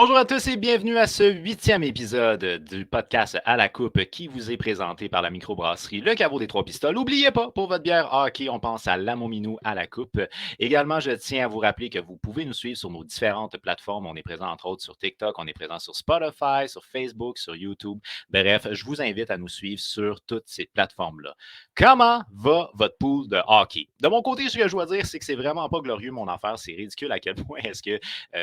Bonjour à tous et bienvenue à ce 8e épisode du podcast À la Coupe qui vous est présenté par la microbrasserie Le Caveau des Trois Pistoles. N'oubliez pas, pour votre bière hockey, on pense à l'Amominou à la Coupe. Également, je tiens à vous rappeler que vous pouvez nous suivre sur nos différentes plateformes. On est présent entre autres sur TikTok, on est présent sur Spotify, sur Facebook, sur YouTube. Bref, je vous invite à nous suivre sur toutes ces plateformes-là. Comment va votre pool de hockey? De mon côté, ce que je dois dire, c'est que c'est vraiment pas glorieux mon affaire. C'est ridicule à quel point est-ce que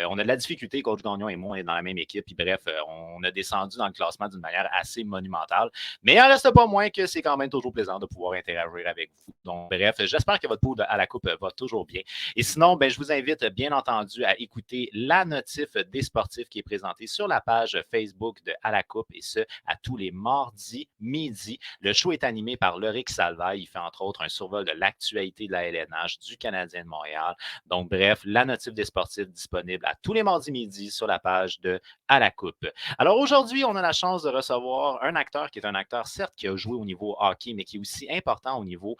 on a de la difficulté, Coach Gagnon et moi, on est dans la même équipe. Puis bref, on a descendu dans le classement d'une manière assez monumentale. Mais il n'en reste pas moins que c'est quand même toujours plaisant de pouvoir interagir avec vous. Donc, bref, j'espère que votre pool à la coupe va toujours bien. Et sinon, je vous invite bien entendu à écouter la notif des sportifs qui est présentée sur la page Facebook de À la coupe et ce, à tous les mardis midi. Le show est animé par Loric Salvaille. Il fait entre autres un survol de l'actualité de la LNH, du Canadien de Montréal. Donc, bref, la notif des sportifs disponible à tous les mardis midi sur la page de À la Coupe. Alors aujourd'hui, on a la chance de recevoir un acteur qui est un acteur, certes, qui a joué au niveau hockey, mais qui est aussi important au niveau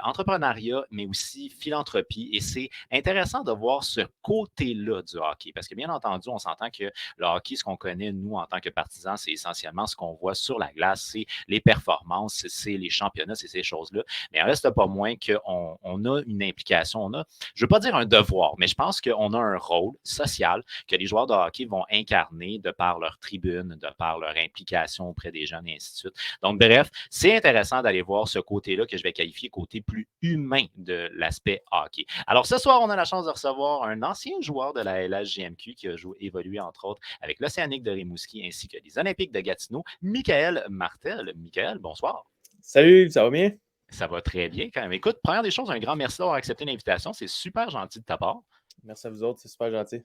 entrepreneuriat, mais aussi philanthropie. Et c'est intéressant de voir ce côté-là du hockey, parce que bien entendu, on s'entend que le hockey, ce qu'on connaît, nous, en tant que partisans, c'est essentiellement ce qu'on voit sur la glace, c'est les performances, c'est les championnats, c'est ces choses-là. Mais il ne reste pas moins qu'on a une implication, je ne veux pas dire un devoir, mais je pense qu'on a un rôle social que les joueurs de hockey vont incarner de par leur tribune, de par leur implication auprès des jeunes et ainsi de suite. Donc, bref, c'est intéressant d'aller voir ce côté-là que je vais qualifier côté plus humain de l'aspect hockey. Alors, ce soir, on a la chance de recevoir un ancien joueur de la LHJMQ qui a évolué, entre autres, avec l'Océanique de Rimouski ainsi que les Olympiques de Gatineau, Michael Martel. Michael, bonsoir. Salut, ça va bien? Ça va très bien quand même. Écoute, première des choses, un grand merci d'avoir accepté l'invitation. C'est super gentil de ta part. Merci à vous autres, c'est super gentil.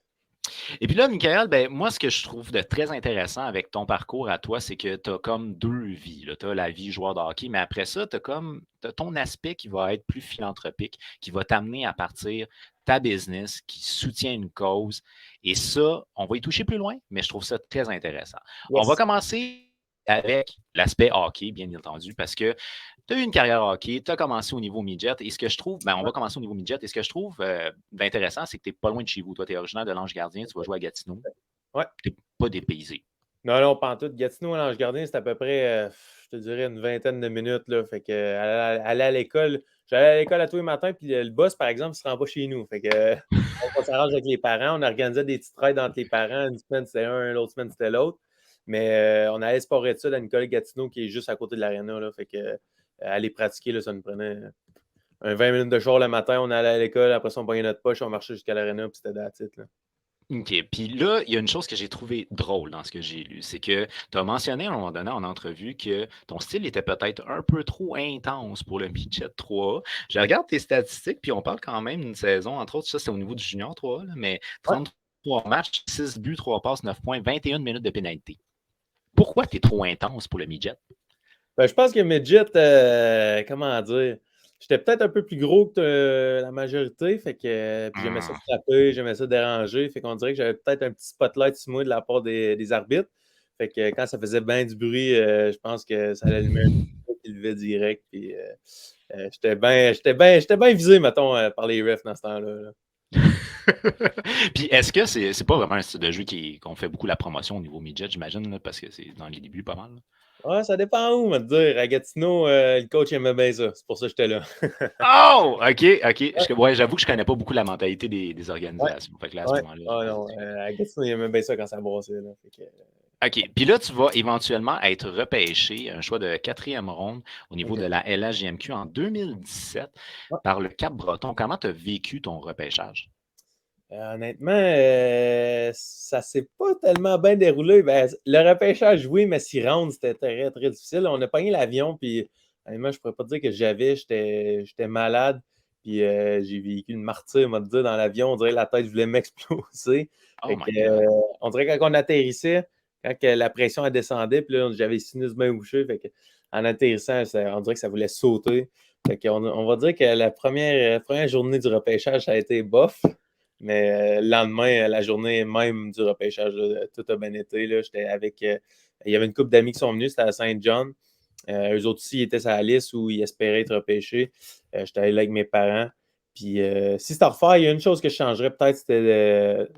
Et puis là, Michael, moi, ce que je trouve de très intéressant avec ton parcours à toi, c'est que tu as comme deux vies. Tu as la vie joueur de hockey, mais après ça, tu as ton aspect qui va être plus philanthropique, qui va t'amener à partir ta business, qui soutient une cause. Et ça, on va y toucher plus loin, mais je trouve ça très intéressant. On va Yes. commencer avec l'aspect hockey, bien entendu, parce que tu as eu une carrière hockey, tu as commencé au niveau midget. Et ce que je trouve, on va commencer au niveau midget. Et ce que je trouve intéressant, c'est que tu n'es pas loin de chez vous. Toi, tu es originaire de l'Ange Gardien, tu vas jouer à Gatineau. Ouais. Tu n'es pas dépaysé. Non, pas en tout. Gatineau à l'Ange Gardien, c'est à peu près, je te dirais, une vingtaine de minutes. Là. Fait que aller à l'école, j'allais à l'école à tous les matins, puis le boss, par exemple, il ne se rend pas chez nous. Fait que on s'arrange avec les parents. On organisait des petites raids entre les parents. Une semaine, c'était un, l'autre semaine, c'était l'autre. Mais on allait sport études à une école Gatineau qui est juste à côté de l'aréna. Fait que aller pratiquer, là, ça nous prenait un 20 minutes de char le matin. On allait à l'école, après ça, on prenait notre poche, on marchait jusqu'à l'aréna, puis c'était that's it, là. OK. Puis là, il y a une chose que j'ai trouvée drôle dans ce que j'ai lu. C'est que tu as mentionné à un moment donné en entrevue que ton style était peut-être un peu trop intense pour le midget 3A. Je regarde tes statistiques, puis on parle quand même d'une saison, entre autres, ça c'est au niveau du junior 3A, là, mais Ouais. 33 matchs, 6 buts, 3 passes, 9 points, 21 minutes de pénalité. Pourquoi tu es trop intense pour le midget? Ben, je pense que Midget, comment dire, j'étais peut-être un peu plus gros que la majorité, fait que puis j'aimais ça frapper, j'aimais ça déranger, fait qu'on dirait que j'avais peut-être un petit spotlight sur moi de la part des arbitres. Fait que quand ça faisait bien du bruit, je pense que ça allumait un peu qui levait direct. Puis j'étais bien visé, mettons, par les refs dans ce temps-là. Là. Puis est-ce que c'est pas vraiment un style de jeu qu'on fait beaucoup la promotion au niveau midget, j'imagine, là, parce que c'est dans les débuts pas mal. Là. Ouais, ça dépend où, on va te dire. À Gatineau, le coach aimait bien ça. C'est pour ça que j'étais là. Oh! OK, OK. Ouais, Ouais, j'avoue que je connais pas beaucoup la mentalité des ouais, organisations. Fait que là, à ce ouais. moment-là, Ah non, à Gatineau, il aimait bien ça quand ça brassait. Là. Fait que, OK. Puis là, tu vas éventuellement être repêché, un choix de quatrième ronde au niveau de OK. la LHJMQ en 2017 Ouais. par le Cap-Breton. Comment tu as vécu ton repêchage? Honnêtement, ça s'est pas tellement bien déroulé. Ben, le repêchage, oui, mais s'y rendre, c'était très, très difficile. On a pogné l'avion, puis honnêtement, je pourrais pas dire que j'étais malade, puis j'ai vécu une martyre, on va te dire, dans l'avion. On dirait que la tête voulait m'exploser. Oh Fait que, my God. on dirait que quand on atterrissait, quand que la pression elle descendait, puis là, j'avais le sinus bien bouché. Fait que, en atterrissant, on dirait que ça voulait sauter. Fait que on va dire que la première journée du repêchage, ça a été bof. Mais le lendemain, la journée même du repêchage, là, tout a bien été. Là. J'étais avec. Il y avait une couple d'amis qui sont venus, c'était à Saint-John. Eux autres aussi, ils étaient sur la liste où ils espéraient être repêchés. J'étais allé là avec mes parents. Puis si c'était à refaire, il y a une chose que je changerais peut-être, c'était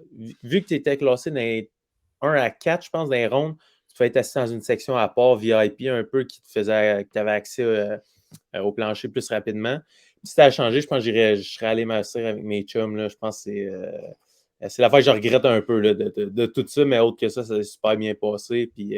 vu que tu étais classé dans les 1 à 4, je pense, dans les rondes, tu pouvais être assis dans une section à part VIP un peu qui te faisait, que tu avais accès au plancher plus rapidement. Si ça a changé, je pense que je serais allé m'asseoir avec mes chums. Là. Je pense que c'est l'affaire que je regrette un peu là, de tout ça, mais autre que ça s'est super bien passé. Puis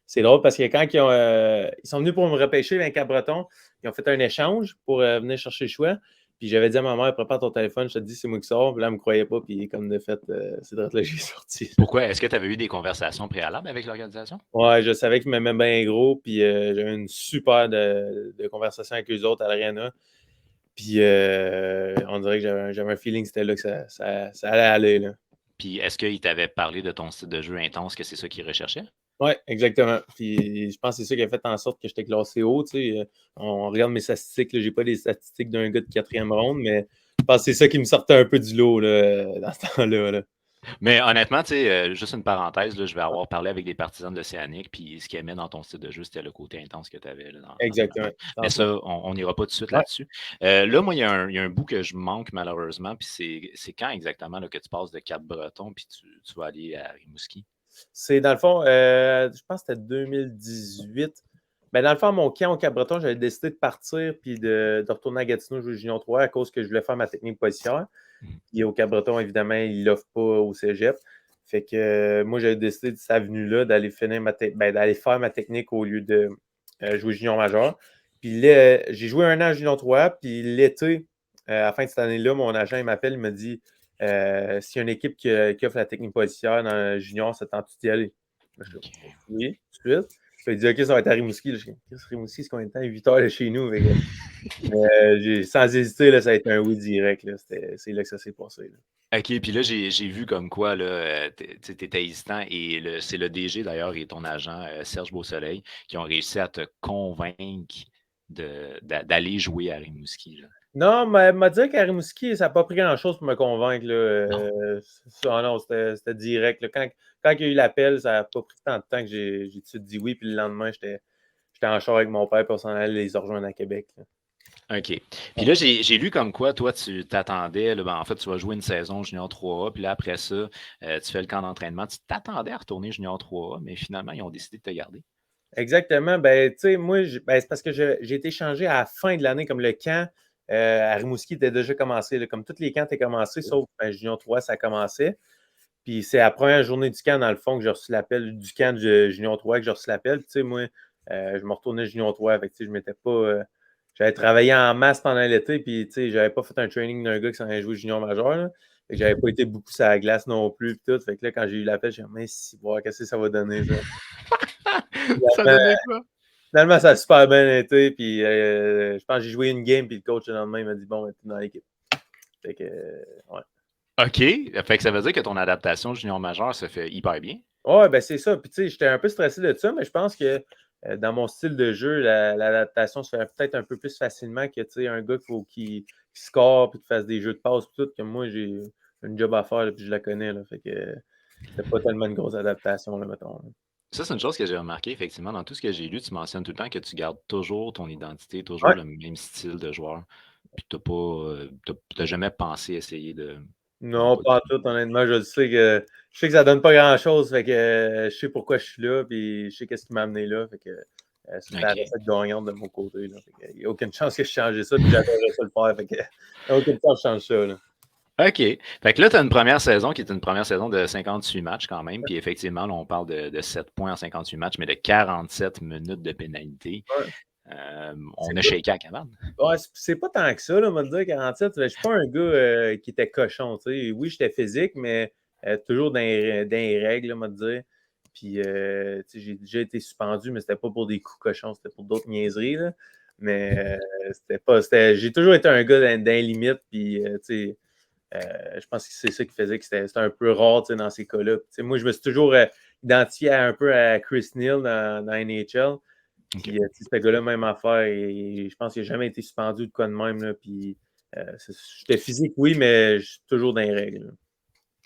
c'est drôle parce que quand ils sont venus pour me repêcher avec Cap-Breton, ils ont fait un échange pour venir chercher le choix. Puis j'avais dit à ma mère, prépare ton téléphone, je te dis, c'est moi qui sors. Puis là, elle ne me croyait pas. Puis comme de fait, c'est de là que j'ai sorti. Pourquoi? Est-ce que tu avais eu des conversations préalables avec l'organisation? Ouais, je savais qu'ils m'aimaient bien gros. Puis j'avais une super de conversation avec eux autres à l'Arena. Puis on dirait que j'avais un feeling que c'était là que ça allait aller. Là. Puis est-ce qu'ils t'avaient parlé de ton style de jeu intense, que c'est ça qu'ils recherchaient? Oui, exactement. Puis je pense que c'est ça qui a fait en sorte que j'étais classé haut. Tu sais. On regarde mes statistiques. Je n'ai pas les statistiques d'un gars de 4e ronde, mais je pense que c'est ça qui me sortait un peu du lot là, dans ce temps-là. Là. Mais honnêtement, tu sais, juste une parenthèse, là, je vais avoir parlé avec des partisans de l'Océanique, puis ce qu'ils aimaient dans ton style de jeu, c'était le côté intense que tu avais dans ta Exactement. manière. Mais ça, on n'ira pas tout de suite Ouais. là-dessus. Là, moi, il y a un bout que je manque malheureusement, puis c'est quand exactement là, que tu passes de Cap-Breton, puis tu vas aller à Rimouski? C'est dans le fond, je pense que c'était 2018. Ben, dans le fond, mon camp au Cap-Breton, j'avais décidé de partir puis de retourner à Gatineau jouer Junior 3 à cause que je voulais faire ma technique policière. Et au Cap-Breton, évidemment, ils ne l'offrent pas au cégep. Fait que moi, j'avais décidé de cette avenue-là d'aller d'aller faire ma technique au lieu de jouer junior majeur. Puis là, j'ai joué un an à Junior 3, puis l'été, à la fin de cette année-là, mon agent il m'appelle, il me dit s'il y a une équipe qui offre la technique policière dans le junior, ça tente d'y aller. Je dis OK. oui, tout de suite. Il dit OK, ça va être à Rimouski. Je dis Rimouski, c'est combien de temps? 8 heures de chez nous. Sans hésiter, là, ça a été un oui direct. Là. C'est là que ça s'est passé. Là. OK, puis là, j'ai vu comme quoi là, tu étais hésitant et c'est le DG d'ailleurs et ton agent, Serge Beausoleil, qui ont réussi à te convaincre d'aller jouer à Rimouski. Là. Non, mais elle m'a dit qu'à Rimouski, ça n'a pas pris grand-chose pour me convaincre. Là. Non. Non, c'était direct. Là. Quand il y a eu l'appel, ça n'a pas pris tant de temps que j'ai tout de suite dit oui. Puis le lendemain, j'étais en char avec mon père, puis on s'en allait les rejoindre à Québec. Là. OK. Puis là, j'ai lu comme quoi, toi, tu t'attendais, là, ben, en fait, tu vas jouer une saison Junior 3A, puis là, après ça, tu fais le camp d'entraînement. Tu t'attendais à retourner Junior 3A, mais finalement, ils ont décidé de te garder. Exactement. Ben, tu sais, moi, c'est parce que j'ai été changé à la fin de l'année, comme le camp à Rimouski était déjà commencé. Là, comme tous les camps étaient commencés, sauf Junior 3, ça commençait. Puis c'est la première journée du camp, dans le fond, que j'ai reçu l'appel du camp de Junior 3, que j'ai reçu l'appel. Puis, tu sais, moi, je me retournais Junior 3. Fait que, tu sais, je m'étais pas. J'avais travaillé en masse pendant l'été, puis, tu sais, j'avais pas fait un training d'un gars qui s'en allait jouer Junior majeur. Là. Fait que j'avais pas été beaucoup sur la glace non plus. Puis tout. Fait que là, quand j'ai eu l'appel, j'ai dit, mais si, voir, qu'est-ce que ça va donner, ça? Ça donnait quoi? Finalement, ça a super bien été. Puis, je pense que j'ai joué une game, puis le coach, le lendemain, il m'a dit, bon, ben, t'es dans l'équipe. Fait que, ouais. OK. Fait que ça veut dire que ton adaptation junior majeur se fait hyper bien. Ouais, ben c'est ça. Puis tu sais, j'étais un peu stressé de ça, mais je pense que dans mon style de jeu, l'adaptation se fait peut-être un peu plus facilement que tu sais, un gars qui score puis qui fasse des jeux de passe tout, que moi, j'ai une job à faire, là, puis je la connais. Là, fait que c'était pas tellement une grosse adaptation, là, mettons. Là. Ça, c'est une chose que j'ai remarqué, effectivement. Dans tout ce que j'ai lu, tu mentionnes tout le temps que tu gardes toujours ton identité, Ouais. toujours le même style de joueur. Puis tu n'as jamais pensé essayer de. Non, Non, pas du pas en tout. tout, honnêtement. Je sais que ça donne pas grand-chose. Fait que je sais pourquoi je suis là, puis je sais qu'est-ce qui m'a amené là. Fait que c'était la OK. recette gagnante de mon côté. Là. Fait que, il n'y a aucune chance que je change ça, puis j'adorerais ça le faire. Fait que, il n'y a aucune chance que je change ça. Là. OK. Fait que là, tu as une première saison qui est une première saison de 58 matchs quand même. Puis effectivement, là, on parle de 7 points en 58 matchs, mais de 47 minutes de pénalité. Ouais. On a shaké à cabane. Ouais, c'est pas tant que ça, là, on va te dire 47. Je suis pas un gars qui était cochon. T'sais. Oui, j'étais physique, mais toujours dans les règles, on va te dire. Puis, j'ai déjà été suspendu, mais c'était pas pour des coups cochons, c'était pour d'autres niaiseries. Là. Mais c'était pas. J'ai toujours été un gars dans les limites. Puis, je pense que c'est ça qui faisait que c'était un peu rare dans ces cas-là. Moi, je me suis toujours identifié un peu à Chris Neal dans NHL. Puis, OK. ce gars-là, même affaire. Et je pense qu'il n'a jamais été suspendu de quoi de même. Là, puis, j'étais physique, oui, mais je suis toujours dans les règles. Là.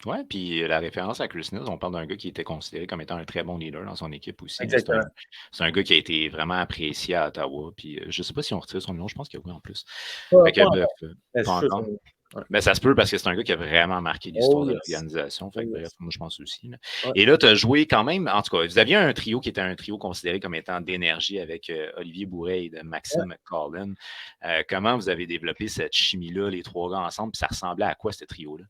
Ouais, puis la référence à Chris Neal, on parle d'un gars qui était considéré comme étant un très bon leader dans son équipe aussi. Là. Exactement. C'est un gars qui a été vraiment apprécié à Ottawa. Puis je sais pas si on retire son nom, je pense que oui en plus. Pas, Fait que pas bref, encore. Mais pas c'est sûr, encore. Ouais. Mais ça se peut parce que c'est un gars qui a vraiment marqué l'histoire Oh de yes. l'organisation. Fait Oh que bref, yes. moi, je pense aussi. Là. Ouais. Et là, tu as joué quand même, en tout cas, vous aviez un trio qui était un trio considéré comme étant d'énergie avec Olivier Bourret et de Ouais. Maxime Collin. Comment vous avez développé cette chimie-là, les trois gars ensemble, puis ça ressemblait à quoi, ce trio-là?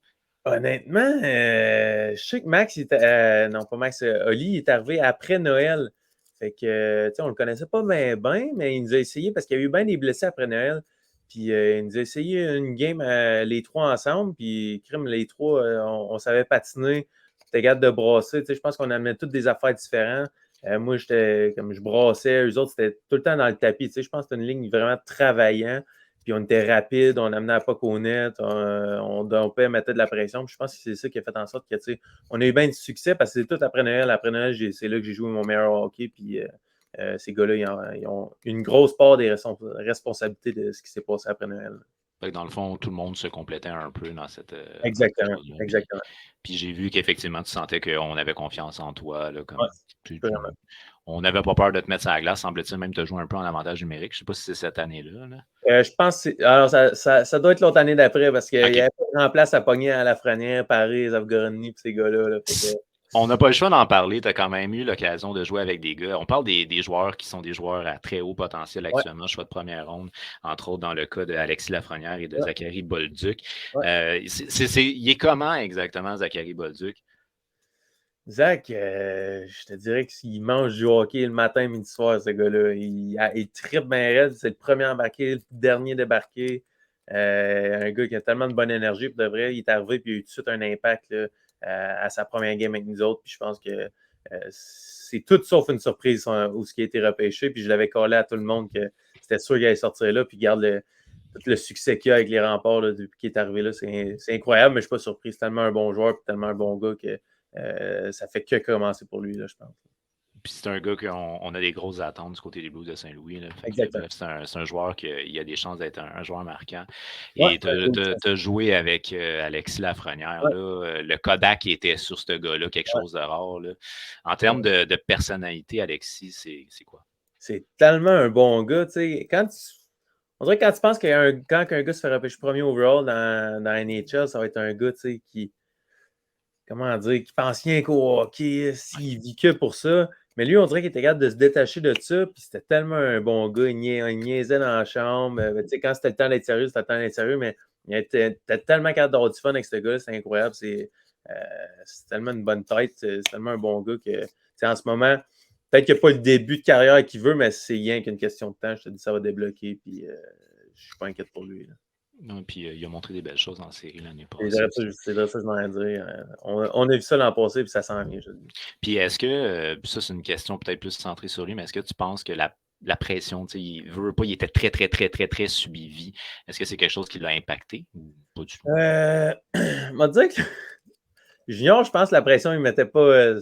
Honnêtement, je sais que Max, non pas Max, Oli, il est arrivé après Noël. Fait que, tu sais, on le connaissait pas bien, mais il nous a essayé parce qu'il y a eu bien des blessés après Noël. Puis il nous a essayé une game les trois ensemble. Puis, crime, les trois, on savait patiner. C'était capable de brasser. Tu sais, je pense qu'on amenait toutes des affaires différentes. Moi, j'étais comme je brassais. Eux autres, c'était tout le temps dans le tapis. Tu sais, je pense que c'était une ligne vraiment travaillant. Puis on était rapide, on amenait à pas qu'au net, on dompait, mettait de la pression. Puis je pense que c'est ça qui a fait en sorte que, tu sais, on a eu bien du succès parce que c'est tout après Noël. Après Noël, c'est là que j'ai joué mon meilleur hockey. Puis ces gars-là, ils ont une grosse part des responsabilités de ce qui s'est passé après Noël. Fait que dans le fond, tout le monde se complétait un peu dans cette Exactement, chose-là. exactement. Puis j'ai vu qu'effectivement, tu sentais qu'on avait confiance en toi. Là, Ouais, comme vraiment. on n'avait pas peur de te mettre sur la glace, semble-t-il, même te jouer un peu en avantage numérique. Je ne sais pas si c'est cette année-là. Là. Je pense que alors ça doit être l'autre année d'après parce qu'il n'y OK. avait pas de grand place à pogner à Lafrenière, Paris, Zavgorny et ces gars-là. Là, fait que, On n'a pas le choix d'en parler. Tu as quand même eu l'occasion de jouer avec des gars. On parle des joueurs qui sont des joueurs à très haut potentiel ouais, actuellement, choix de première ronde, entre autres dans le cas d'Alexis Lafrenière et de ouais, Zachary Bolduc. ouais. Il est comment exactement, Zachary Bolduc? Zach, je te dirais qu'il mange du hockey le matin, midi, soir, ce gars-là. Il trippe bien raide. C'est le premier embarqué, le dernier débarqué. Un gars qui a tellement de bonne énergie. Pour de vrai, il est arrivé et il a eu tout de suite un impact là, à sa première game avec nous autres. Puis je pense que c'est tout sauf une surprise où ce qui a été repêché. Puis je l'avais collé à tout le monde que c'était sûr qu'il allait sortir là. Puis garde tout le succès qu'il a avec les remparts là, depuis qu'il est arrivé là. C'est incroyable, mais je ne suis pas surpris. C'est tellement un bon joueur et tellement un bon gars que ça fait que commencer pour lui, là, je pense. Puis c'est un gars qu'on a des grosses attentes du côté des Blues de Saint-Louis. Là. Fait que, Exactement. bref, c'est un joueur qui a des chances d'être un joueur marquant. Ouais, Et tu as joué avec Alexis Lafrenière. ouais, Là. Le Kodak était sur ce gars-là, quelque ouais. chose de rare. Là. En termes de personnalité, Alexis, c'est quoi? C'est tellement un bon gars. Tu sais, on dirait que quand tu penses quand un gars se fait repêcher premier overall dans NHL, ça va être un gars tu sais, comment dire, qui pense rien qu'au hockey, s'il vit que pour ça. Mais lui, on dirait qu'il était capable de se détacher de ça, puis c'était tellement un bon gars, il niaisait dans la chambre. Tu sais, quand c'était le temps d'être sérieux, c'était le temps d'être sérieux, mais il était tellement capable d'avoir du fun avec ce gars, c'est incroyable. C'est tellement une bonne tête, c'est tellement un bon gars que, tu sais, en ce moment, peut-être qu'il n'y a pas le début de carrière qu'il veut, mais c'est rien qu'une question de temps. Je te dis, ça va débloquer, puis je suis pas inquiète pour lui. Là. Non, puis il a montré des belles choses en série l'année C'est passée aussi. vrai ça, je m'en ai dit. On a vu ça l'an passé, puis ça s'en vient, je te dis. Puis est-ce que, ça c'est une question peut-être plus centrée sur lui, mais est-ce que tu penses que la pression, il veut pas, il était très, très, très, très, très suivi. Est-ce que c'est quelque chose qui l'a impacté ou pas du tout? On va dire que Junior, je pense que la pression, il mettait pas.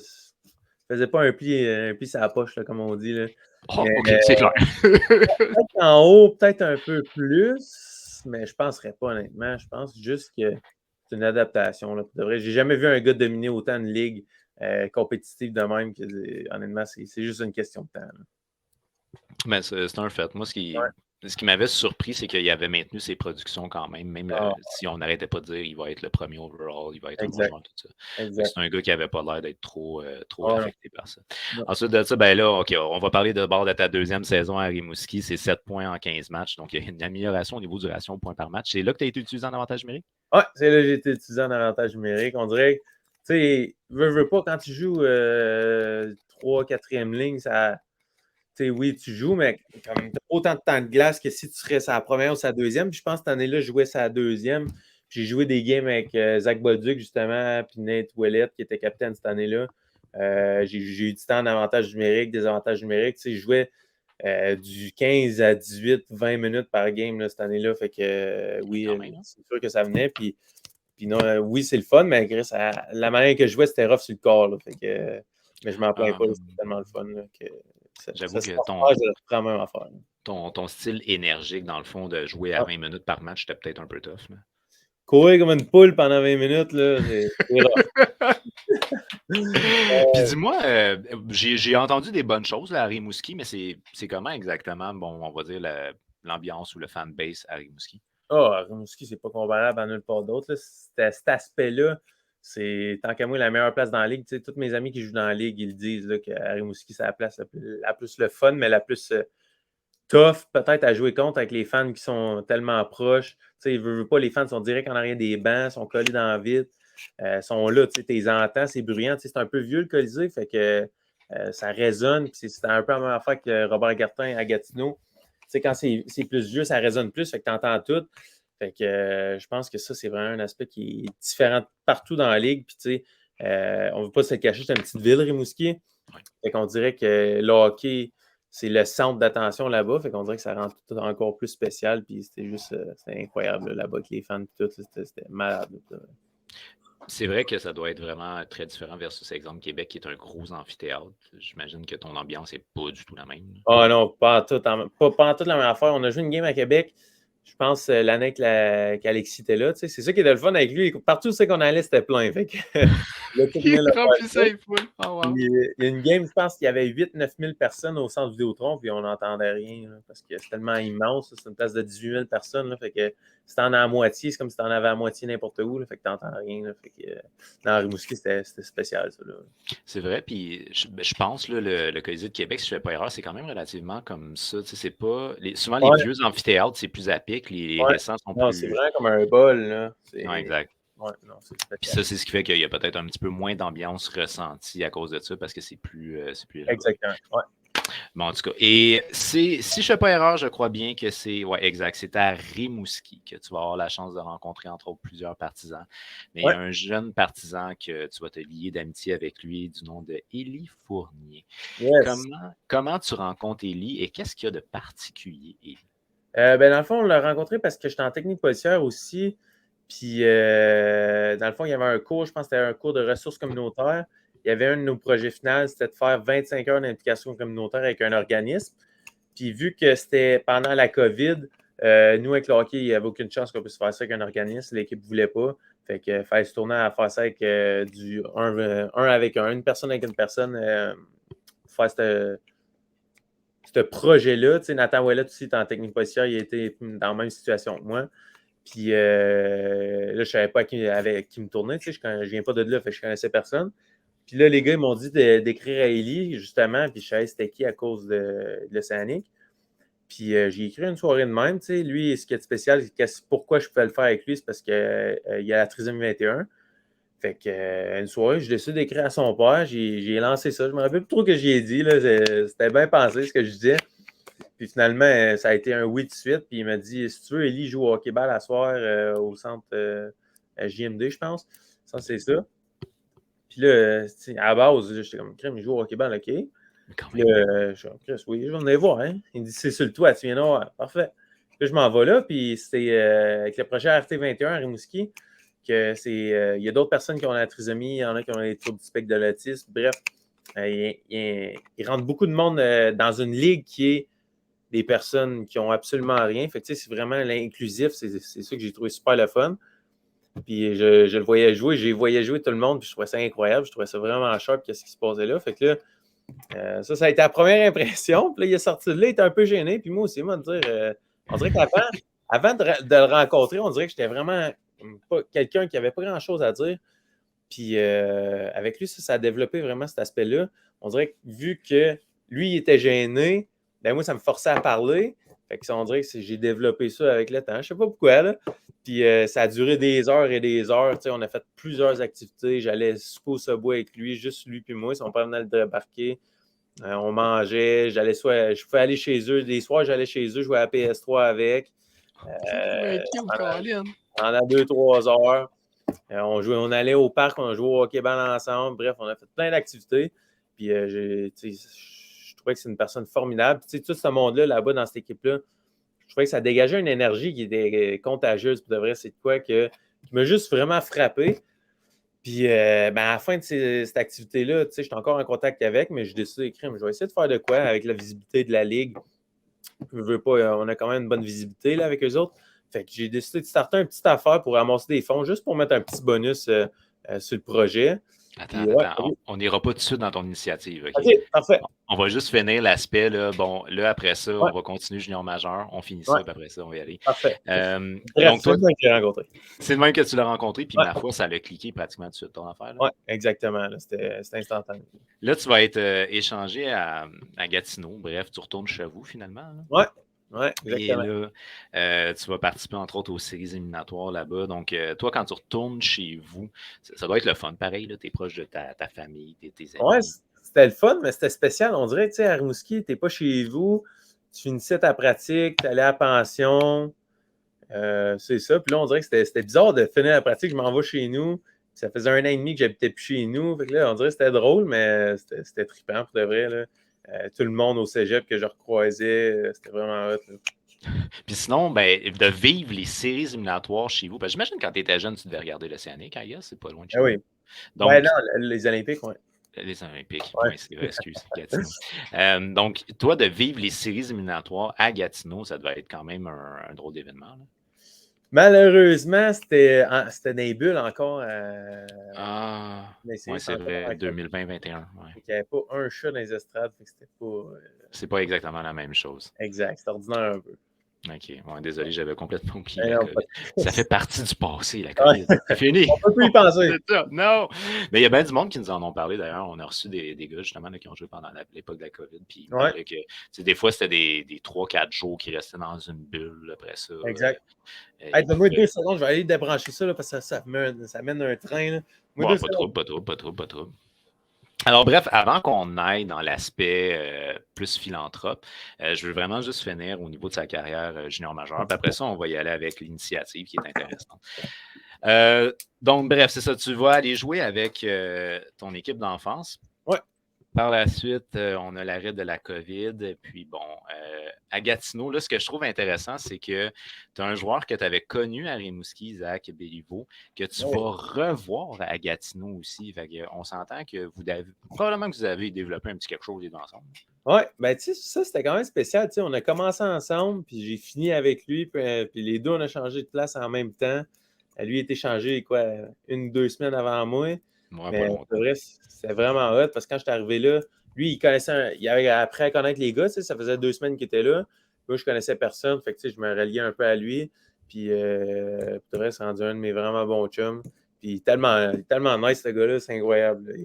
Faisait pas un pli sur la poche, là, comme on dit. Là. Oh, Mais OK, c'est clair. peut-être en haut, peut-être un peu plus, mais je ne penserais pas, honnêtement. Je pense juste que c'est une adaptation. Là, pour de vrai. J'ai jamais vu un gars dominer autant une ligue compétitive de même que, honnêtement, c'est juste une question de temps. Là. Mais c'est un fait. Moi, Ouais, ce qui m'avait surpris, c'est qu'il avait maintenu ses productions quand même ah, si on n'arrêtait pas de dire il va être le premier overall, il va être un bon exact, joueur, tout ça. Fait que exact. c'est un gars qui n'avait pas l'air d'être trop Ah, non, affecté par ça. non. Ensuite de ça, ben là, OK, on va parler de bord de ta deuxième saison à Rimouski. C'est 7 points en 15 matchs. Donc, il y a une amélioration au niveau du ratio point par match. C'est là que tu as été utilisé en avantage numérique? Ouais, c'est là que j'ai été utilisé en avantage numérique. On dirait que, tu sais, veux pas, quand tu joues 3, 4e ligne, ça. Tu sais, oui, tu joues, mais comme t'as autant de temps de glace que si tu serais sa première ou sa deuxième. Puis je pense que cette année-là, je jouais sa deuxième. J'ai joué des games avec Zach Bolduc, justement, puis Nate Ouellet, qui était capitaine cette année-là. J'ai eu du temps d'avantage numérique, des avantages numériques. Tu sais, je jouais du 15 à 18, 20 minutes par game là, cette année-là. Fait que oui, Quand même, hein? c'est sûr que ça venait. Puis non, oui, c'est le fun, mais la manière que je jouais, c'était rough sur le corps. Là, fait que, mais je m'en plains pas, c'était tellement le fun là, que J'avoue ça se que passe pas, je reprends la même affaire. ton style énergique, dans le fond, de jouer à Ah, 20 minutes par match, c'était peut-être un peu tough. Là. courir comme une poule pendant 20 minutes, là, c'est rough. Puis dis-moi, j'ai entendu des bonnes choses là, à Rimouski, mais c'est comment exactement, bon, on va dire, l'ambiance ou le fanbase à Rimouski? Ah, Rimouski, c'est pas comparable à nulle part d'autre. Là. Cet aspect-là, c'est tant qu'à moi la meilleure place dans la ligue. Tu sais, tous mes amis qui jouent dans la ligue, ils le disent là, qu'à Rimouski, c'est la place la plus le fun, mais la plus tough peut-être à jouer contre avec les fans qui sont tellement proches. Tu sais, ils veulent pas, les fans sont directs en arrière des bancs, sont collés dans la vitre, sont là, tu sais, les entends, c'est bruyant. Tu sais, c'est un peu vieux le Colisée, fait que ça résonne. C'est un peu la même affaire que Robert Gartin à Gatineau. Tu sais, quand c'est plus vieux, ça résonne plus, fait que tu entends tout. Fait que je pense que ça, c'est vraiment un aspect qui est différent partout dans la ligue. Puis, tu sais, on ne veut pas se le cacher, c'est une petite ville, Rimouski. Fait qu'on dirait que le hockey, c'est le centre d'attention là-bas. Fait qu'on dirait que ça rend tout encore plus spécial. Puis c'était juste c'était incroyable là-bas avec les fans et tout. C'était malade. C'est vrai que ça doit être vraiment très différent versus exemple Québec, qui est un gros amphithéâtre. J'imagine que ton ambiance n'est pas du tout la même. Ah non, pas en tout, pas en tout la même affaire. On a joué une game à Québec. Je pense l'année qu'Alexis était là. Tu sais, c'est ça qui était le fun avec lui. Partout où qu'on allait, c'était plein. Fait que, le Il remplit ça, il faut. Oh, wow. Il y a une game, je pense qu'il y avait 8-9 000 personnes au centre Vidéotron, puis on n'entendait rien, là, parce que c'est tellement immense. C'est une place de 18 000 personnes. Là, fait que si t'en as à moitié, c'est comme si t'en avais à moitié n'importe où. Là, fait que t'entends rien. Là, fait que, dans Rimouski, c'était spécial, ça. Là. C'est vrai, puis je pense là, le Colisée de Québec, si je ne fais pas erreur, c'est quand même relativement comme ça. Tu sais, c'est pas. Souvent, les Ouais, vieux amphithéâtres, c'est plus à pic, les ouais. récents sont Non, c'est plus. vraiment comme un bol. Là. Non, exact. Ouais, non, c'est Puis spécial. ça, c'est ce qui fait qu'il y a peut-être un petit peu moins d'ambiance ressentie à cause de ça, parce que c'est plus élaboré. Exactement. Ouais. Bon, en tout cas, et si je ne fais pas erreur, je crois bien que c'est, ouais, exact, c'est à Rimouski que tu vas avoir la chance de rencontrer, entre autres, plusieurs partisans. Mais il y Ouais. a un jeune partisan que tu vas te lier d'amitié avec lui, du nom de Élie Fournier. Yes. Comment tu rencontres Élie et qu'est-ce qu'il y a de particulier, Élie? Ben, dans le fond, on l'a rencontré parce que j'étais en technique policière aussi. Puis, dans le fond, il y avait un cours, je pense que c'était un cours de ressources communautaires. Il y avait un de nos projets finaux, c'était de faire 25 heures d'implication communautaire avec un organisme. Puis, vu que c'était pendant la COVID, nous, avec le hockey, il n'y avait aucune chance qu'on puisse faire ça avec un organisme. L'équipe ne voulait pas. Fait qu'il fallait se tourner à faire ça avec du un avec un, une personne avec une personne, pour faire ce projet-là. Tu sais, Nathan Ouellet aussi est en technique policière, il a été dans la même situation que moi. Puis là, je ne savais pas qui me tournait. Tu sais, je ne viens pas de là, fait que je ne connaissais personne. Puis là, les gars, ils m'ont dit d'écrire à Élie, justement, puis je savais c'était qui à cause de l'Océanique. Puis j'ai écrit une soirée de même. Tu sais, lui, ce qui est spécial, pourquoi je pouvais le faire avec lui, c'est parce qu'il y a la trisomie 21. Fait que une soirée, je décide d'écrire à son père. J'ai lancé ça. Je me rappelle plus trop ce que j'y ai dit. Là. C'était bien pensé ce que je disais. Puis finalement, ça a été un oui de suite. Puis il m'a dit si tu veux, Élie joue au hockey-ball à soir au centre JMD, je pense. Ça, c'est ça. Puis là, à la base, j'étais comme crème, il joue au hockey-ball, OK. Puis là, je suis comme Chris, oui, je vais venir voir. Hein? Il me dit c'est sur le toit, tu viens voir. Parfait. Puis là, je m'en vais là. Puis c'était avec le projet RT21 à Rimouski. Que il y a d'autres personnes qui ont la trisomie, il y en a qui ont les troubles du spectre de l'autisme. Bref, il rentre beaucoup de monde dans une ligue qui est des personnes qui ont absolument rien. Fait que, c'est vraiment l'inclusif. C'est ça que j'ai trouvé super le fun. Puis je le voyais jouer, j'ai voyé jouer tout le monde, puis je trouvais ça incroyable. Je trouvais ça vraiment sharp, qu'est-ce qui se passait là. Fait que là, ça a été la première impression. Puis là, il est sorti de là, il était un peu gêné. Puis moi aussi, moi, de dire, on dirait avant de le rencontrer, on dirait que j'étais vraiment pas quelqu'un qui n'avait pas grand-chose à dire. Puis avec lui, ça a développé vraiment cet aspect-là. On dirait que vu que lui, il était gêné, ben moi, ça me forçait à parler. Fait que ça, on dirait que j'ai développé ça avec le temps. Je sais pas pourquoi, là. Puis ça a duré des heures et des heures. On a fait plusieurs activités. J'allais souper au Subway avec lui, juste lui puis moi. Son père venait de débarquer. On mangeait. Je pouvais aller chez eux. Des soirs, j'allais chez eux, jouer à la PS3 avec. Pendant 2-3 heures. On allait au parc, on jouait au hockey-ball ensemble. Bref, on a fait plein d'activités. Puis je trouvais que c'est une personne formidable. Puis, tout ce monde-là, là-bas, dans cette équipe-là, je trouvais que ça dégageait une énergie qui était contagieuse. Pour de vrai, c'est de quoi qui m'a juste vraiment frappé. Puis à la fin de cette activité-là, je suis encore en contact avec, mais j'ai décidé d'écrire, je vais essayer de faire de quoi avec la visibilité de la Ligue. Je veux pas, on a quand même une bonne visibilité là, avec eux autres. Fait que j'ai décidé de starter une petite affaire pour ramasser des fonds, juste pour mettre un petit bonus sur le projet. Attends, Puis, ouais, on n'ira pas tout de suite dans ton initiative, OK? OK, parfait. On va juste finir l'aspect, là. Bon, là, après ça, Ouais, on va continuer junior majeur, on finit ouais, ça, puis après ça, on va y aller. parfait. Bref, Donc, c'est toi, le même que j'ai rencontré. c'est le même que tu l'as rencontré, puis Ouais, ma foi, ça l'a cliqué pratiquement tout de suite, ton affaire, là. ouais, exactement. Là, c'était instantané. Là, tu vas être échangé à Gatineau. Bref, tu retournes chez vous, finalement, là. Ouais, ouais, Et exactement. là, tu vas participer, entre autres, aux séries éliminatoires là-bas. Donc, toi, quand tu retournes chez vous, ça doit être le fun. Pareil, là, tu es proche de ta famille, tes Ouais, amis. c'était le fun, mais c'était spécial. On dirait, tu sais, à Rimouski, t'es pas chez vous, tu finissais ta pratique, tu allais à la pension. C'est ça. Puis là, on dirait que c'était bizarre de finir la pratique. Je m'en vais chez nous. Ça faisait 1 an et demi que j'habitais plus chez nous. Fait que là, on dirait que c'était drôle, mais c'était trippant pour de vrai. Là. Tout le monde au cégep que je recroisais, c'était vraiment hot. Là. Puis sinon, ben, de vivre les séries éliminatoires chez vous. Parce que j'imagine que quand tu étais jeune, tu devais regarder l'Océanique, I guess, c'est pas loin de Ah chez vous. oui. Ouais, Donc, non, les Olympiques, ouais. les Olympiques, Ouais. oui, c'est vrai, excuse, Gatineau. Donc, toi, de vivre les séries éliminatoires à Gatineau, ça devait être quand même un drôle d'événement, là. Malheureusement, c'était des bulles encore. Ah, Mais oui, c'est vrai, 2020-21, ouais. Il n'y avait pas un chat dans les estrades. Fait que c'était pas C'est pas exactement la même chose. exact. C'était ordinaire un peu. OK. Ouais, désolé, j'avais complètement oublié Mais la non, pas COVID. de Ça fait stress. partie du passé, la Ouais. COVID. C'est fini. On peut plus y penser. C'est ça. Non. Mais il y a bien du monde qui nous en ont parlé d'ailleurs. On a reçu des gars justement là, qui ont joué pendant l'époque de la COVID. Puis ils me Ouais, parlaient que des fois, c'était des 3-4 jours qui restaient dans une bulle. Après ça, exact. Hey, ils donne-moi pouvaient. 2 secondes, je vais aller débrancher ça là, parce que ça mène un train. Là. Moi, Bon, deux pas secondes. trop, pas trop, pas trop, pas trop. Alors bref, avant qu'on aille dans l'aspect plus philanthrope, je veux vraiment juste finir au niveau de sa carrière junior majeur. Puis après ça, on va y aller avec l'initiative qui est intéressante. Donc bref, c'est ça. Tu vas aller jouer avec ton équipe d'enfance. Ouais. Par la suite, on a l'arrêt de la COVID. Et puis bon, à Gatineau, là, ce que je trouve intéressant, c'est que tu as un joueur que tu avais connu à Rimouski, Zach Béliveau, que tu Ouais. vas revoir à Gatineau aussi. Fait que, on s'entend que probablement que vous avez développé un petit quelque chose les deux ensemble. Ouais, ben tu sais, ça, c'était quand même spécial. Tu sais, on a commencé ensemble, puis j'ai fini avec lui, puis les deux, on a changé de place en même temps. Lui, il était changé, quoi, 1 ou 2 semaines avant moi. Moi, pas Mais c'est longtemps. vrai, c'était vraiment hot, parce que quand j'étais arrivé là, lui, il connaissait, il avait appris à connaître les gars, tu sais, ça faisait 2 semaines qu'il était là. Moi, je connaissais personne, fait que tu sais, je me reliais un peu à lui. Puis, pour vrai, c'est rendu un de mes vraiment bons chums. Puis, tellement nice, ce gars-là, c'est incroyable. Là.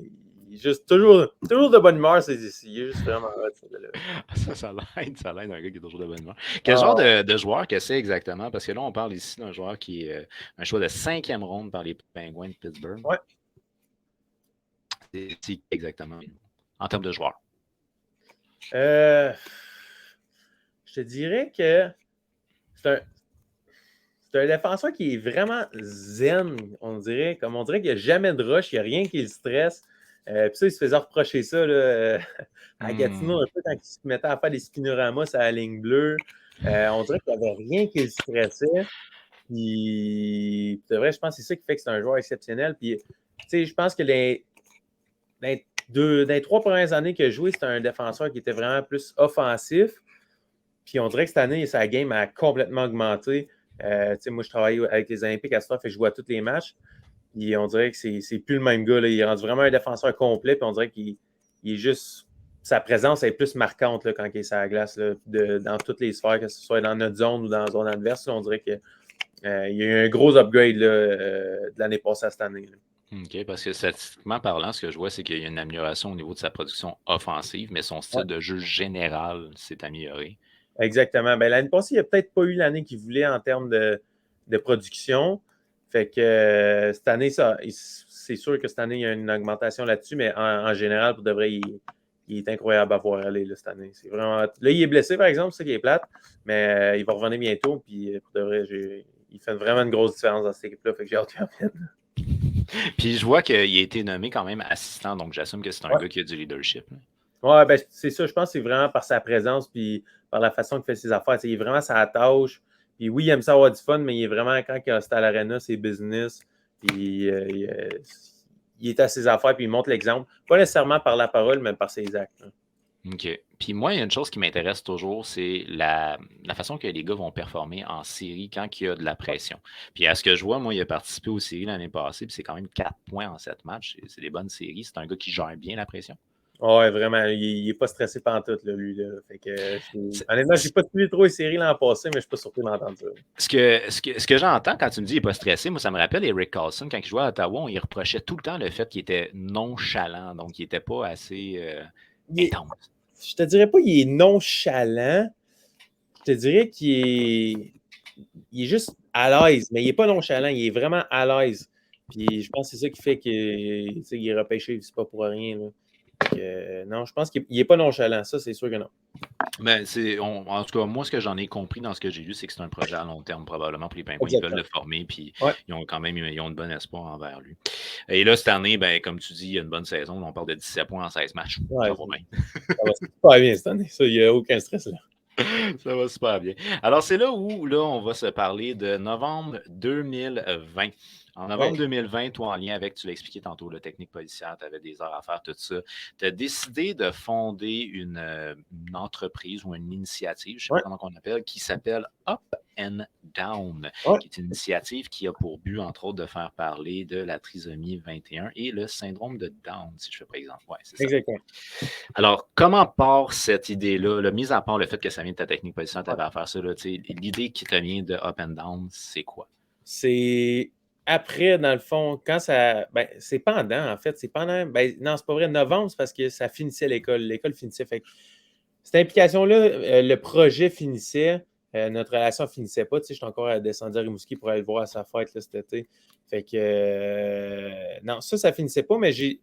Il est juste toujours de bonne humeur, il est juste vraiment hot, ce gars-là. Ça l'aide un gars qui est toujours de bonne humeur. Quel genre Ah, de joueur que c'est exactement? Parce que là, on parle ici d'un joueur qui est un choix de 5e ronde par les Penguins de Pittsburgh. ouais. C'est exactement en termes de joueur. Je te dirais que c'est un défenseur qui est vraiment zen, on dirait. Comme on dirait qu'il n'y a jamais de rush, il n'y a rien qui le stresse. Puis ça, il se faisait reprocher ça là, à Gatineau, un peu quand il se mettait à faire des spinoramas à la ligne bleue. On dirait qu'il n'y avait rien qui le stressait. Puis, c'est vrai, je pense que c'est ça qui fait que c'est un joueur exceptionnel. Puis, tu sais, je pense que dans les 3 premières années qu'il a joué, c'était un défenseur qui était vraiment plus offensif. Puis, on dirait que cette année, sa game a complètement augmenté. Moi, je travaille avec les Olympiques à ce temps, fait que je vois tous les matchs. Puis on dirait que c'est plus le même gars. Là. Il est rendu vraiment un défenseur complet. Puis on dirait qu'il est juste. Sa présence est plus marquante là, quand il est sur la glace, là, dans toutes les sphères, que ce soit dans notre zone ou dans la zone adverse. Là, on dirait qu'il y a eu un gros upgrade là, de l'année passée à cette année. Là. OK, parce que statistiquement parlant, ce que je vois, c'est qu'il y a une amélioration au niveau de sa production offensive, mais son style Ouais. de jeu général s'est amélioré. Exactement. Ben, l'année passée, il n'a peut-être pas eu l'année qu'il voulait en termes de production. Fait que cette année, c'est sûr que cette année, il y a une augmentation là-dessus, mais en général, pour de vrai, il est incroyable à voir aller là, cette année. C'est vraiment... Là, il est blessé, par exemple, c'est ça qui est plate, mais il va revenir bientôt. Puis pour de vrai, il fait vraiment une grosse différence dans cette équipe-là. Fait que j'ai hâte qu'il revienne. Puis je vois qu'il a été nommé quand même assistant, donc j'assume que c'est un Ouais. gars qui a du leadership. Là. Ouais, ben, c'est ça. Je pense que c'est vraiment par sa présence puis par la façon qu'il fait ses affaires. Il est vraiment sa tâche. Puis oui, il aime ça avoir du fun, mais il est vraiment, quand c'est à l'arena, c'est business. Puis il est à ses affaires puis il montre l'exemple. Pas nécessairement par la parole, mais par ses actes. Hein. OK. Puis moi, il y a une chose qui m'intéresse toujours, c'est la façon que les gars vont performer en série quand il y a de la pression. Puis à ce que je vois, moi, il a participé aux séries l'année passée, puis c'est quand même 4 points en 7 matchs. C'est des bonnes séries. C'est un gars qui gère bien la pression. Ouais, vraiment, il est pas stressé pantoute, là, lui. Là. Fait que, C'est- honnêtement, j'ai pas suivi trop les séries l'an passé, mais je suis pas surpris d'entendre ça. Ce que j'entends quand tu me dis qu'il n'est pas stressé, moi, ça me rappelle Eric Carlson, quand il jouait à Ottawa, on lui reprochait tout le temps le fait qu'il était nonchalant, donc il n'était pas assez Il est- intense. je te dirais pas qu'il est nonchalant. Je te dirais il est juste à l'aise, mais il est pas nonchalant, il est vraiment à l'aise. Puis je pense que c'est ça qui fait qu'il est repêché, c'est pas pour rien. Là. Non, je pense qu'il n'est pas nonchalant, ça, c'est sûr que non. Ben, en tout cas, moi, ce que j'en ai compris dans ce que j'ai lu, c'est que c'est un projet à long terme, probablement, pour les Pingouins. Ils veulent Exactement. le former, puis Ouais, ils ont quand même ils ont de bon espoir envers lui. Et là, cette année, ben, comme tu dis, il y a une bonne saison. On parle de 17 points en 16 matchs. ouais, Ça va bien. ça va super bien cette année. Ça, il n'y a aucun stress là. Ça va super bien. Alors, c'est là où là, on va se parler de novembre 2020. En Ouais, novembre 2020, toi, en lien avec, tu l'as expliqué tantôt, la technique policière, tu avais des heures à faire, tout ça. Tu as décidé de fonder une entreprise ou une initiative, je ne sais pas ouais, comment on appelle, qui s'appelle Up and Down, ouais, qui est une initiative qui a pour but, entre autres, de faire parler de la trisomie 21 et le syndrome de Down, si je fais par exemple. Oui, c'est ça. exactement. Alors, comment part cette idée-là, là, mis à part le fait que ça vient de ta technique position, tu Ouais. avais à faire ça, là, l'idée qui te vient de Up and Down, c'est quoi? C'est après, dans le fond, quand ça. Ben, c'est pendant, en fait. C'est pendant. Ben, non, c'est pas vrai. Novembre, c'est parce que ça finissait l'école. L'école finissait. Fait que cette implication-là, le projet finissait. Notre relation finissait pas. Tu sais, j'étais encore descendu à Rimouski pour aller le voir à sa fête là, cet été. Fait que. Non, ça finissait pas, mais je